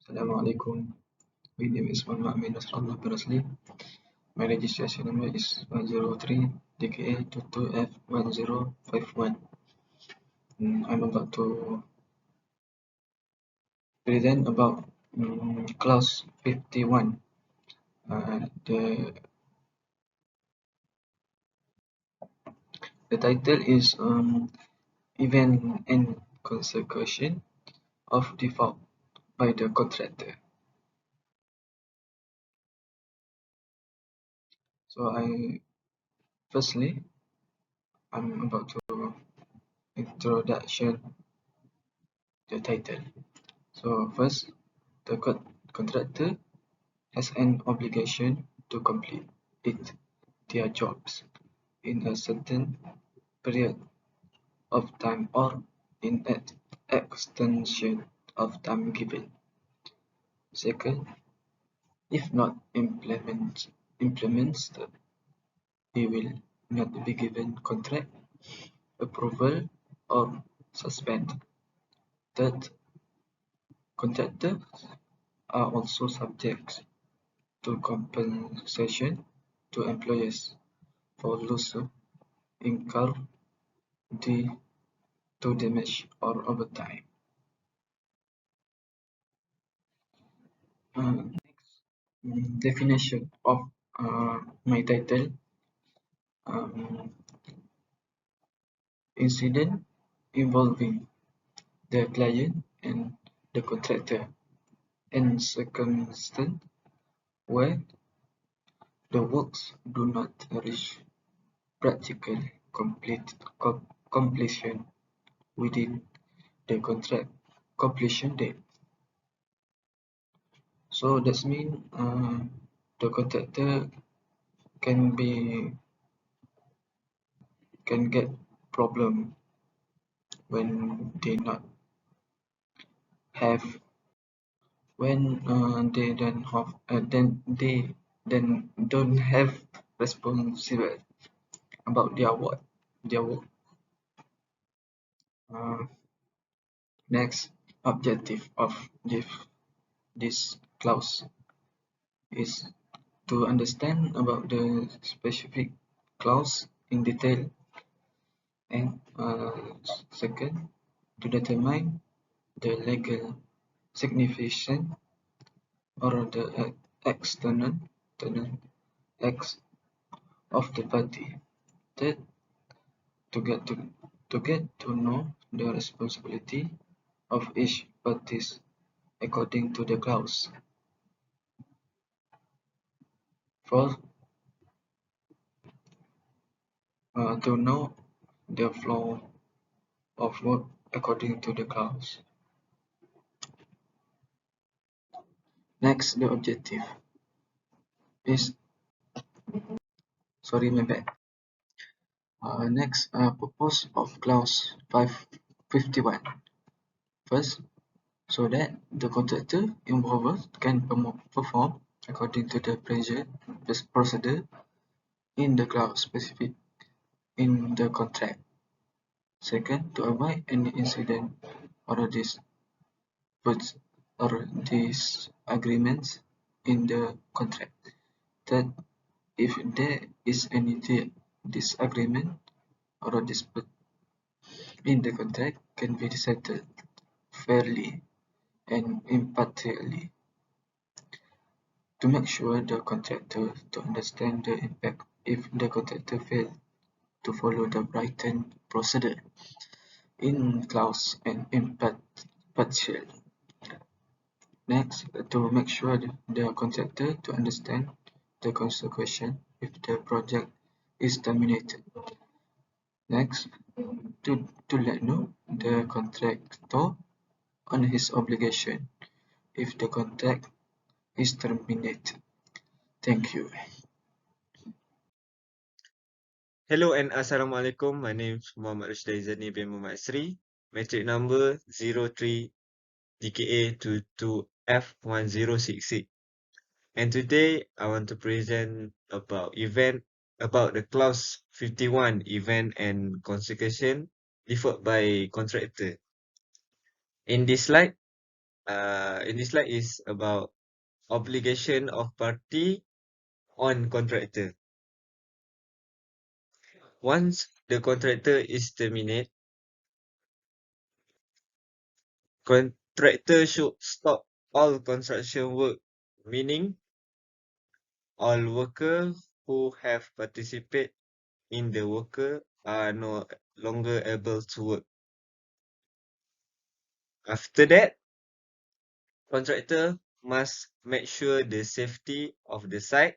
Assalamualaikum. My name is Muhammad Amin Nasrallah Barasli. My registration number is 103 DKA 22F1051. I'm about to present about clause 51. The title is Event and Consequence of Default by the Contractor. So I'm about to introduction the title. So first, the contractor has an obligation to complete their jobs in a certain period of time or in an extension of time given. Second, if not implemented, he will not be given contract approval or suspended. Third, contractors are also subject to compensation to employers for losses incurred due to damage or overtime. Definition of my title: incident involving the client and the contractor, and circumstance where the works do not reach practical completion within the contract completion date. So that means the contractor can get problem when they not have they don't have responsible about their work. Next objective of this clause is to understand about the specific clause in detail, and second, to determine the legal significance or the external acts of the party. Third, to get to know the responsibility of each party according to the clause. Fourth, to know the flow of work according to the clause. Next, the objective is next, purpose of clause 551. First, so that the contractor involved can perform according to the procedure in the clause specific in the contract. Second, to avoid any incident or disagreements in the contract. Third, if there is any disagreement or dispute in the contract, can be settled fairly and impartially. To make sure the contractor to understand the impact if the contractor fails to follow the written procedure in clause and impartial. Next, to make sure the contractor to understand the consequence if the project is terminated. Next, to let know the contractor on his obligation if the contract is terminated. Thank you. Hello and Assalamualaikum. My name is Muhammad Rushdizani bin Muhammad Sri. Metric number 03 DKA 22F1066. And today I want to present about the clause 51 event and consequence deferred by contractor. In this slide, in this slide is about obligation of party on contractor. Once the contractor is terminated, contractor should stop all construction work, meaning all workers who have participated in the work are no longer able to work. After that, contractor must make sure the safety of the site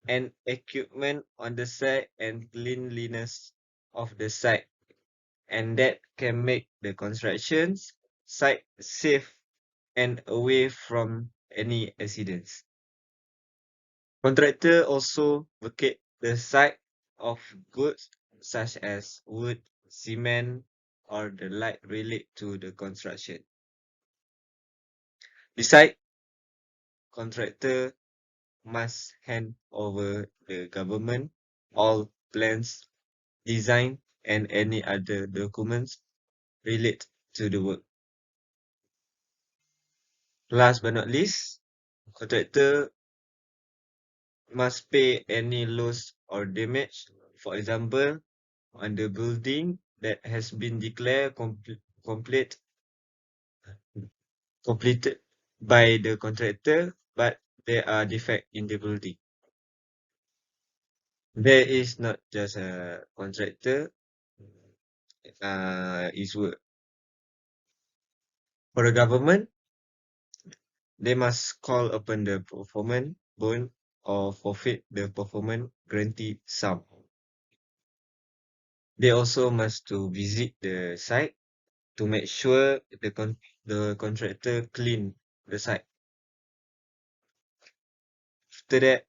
and equipment on the site and cleanliness of the site, and that can make the construction site safe and away from any accidents. Contractor also vacate the site of goods such as wood, cement, or the light related to the construction. Besides, contractor must hand over the government all plans, design, and any other documents related to the work. Last but not least, contractor must pay any loss or damage, for example, on the building that has been declared completed by the contractor, but there are defects in the building. There is not just a contractor is work. For the government, they must call upon the performance bond or forfeit the performance guarantee sum. They also must to visit the site to make sure the contractor clean the site. After that,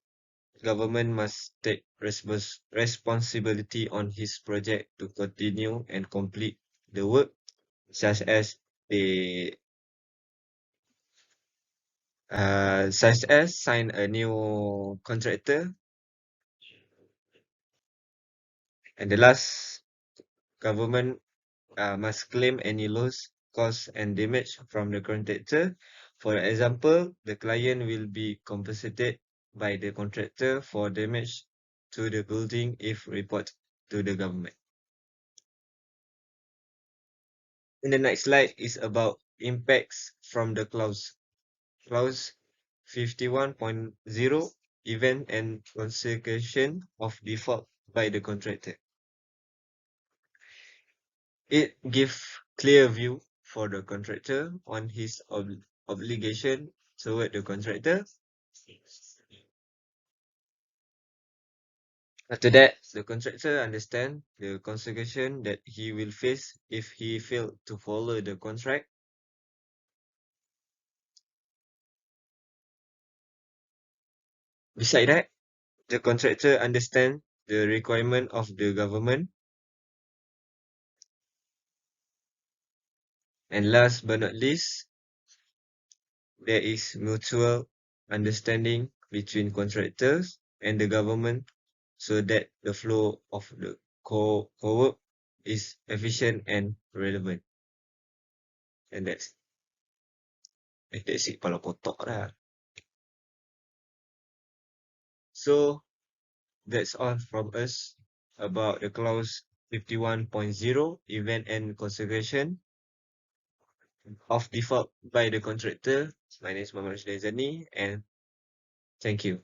government must take responsibility on his project to continue and complete the work, such as they sign a new contractor. And the last, government must claim any loss, cost, and damage from the contractor. For example, the client will be compensated by the contractor for damage to the building if reported to the government. In the next slide is about impacts from the clause. Clause 51.0, event and consequence of default by the contractor. It gives clear view for the contractor on his obligation toward the contractor. After that, the contractor understands the consequence that he will face if he failed to follow the contract. Besides that, the contractor understands the requirement of the government. And last but not least, there is mutual understanding between contractors and the government so that the flow of the co-work is efficient and relevant. And that's it, kepala kotak lah. So that's all from us about the clause 51.0, event and consequence of default by the contractor. My name is Muhammad Zani, and thank you.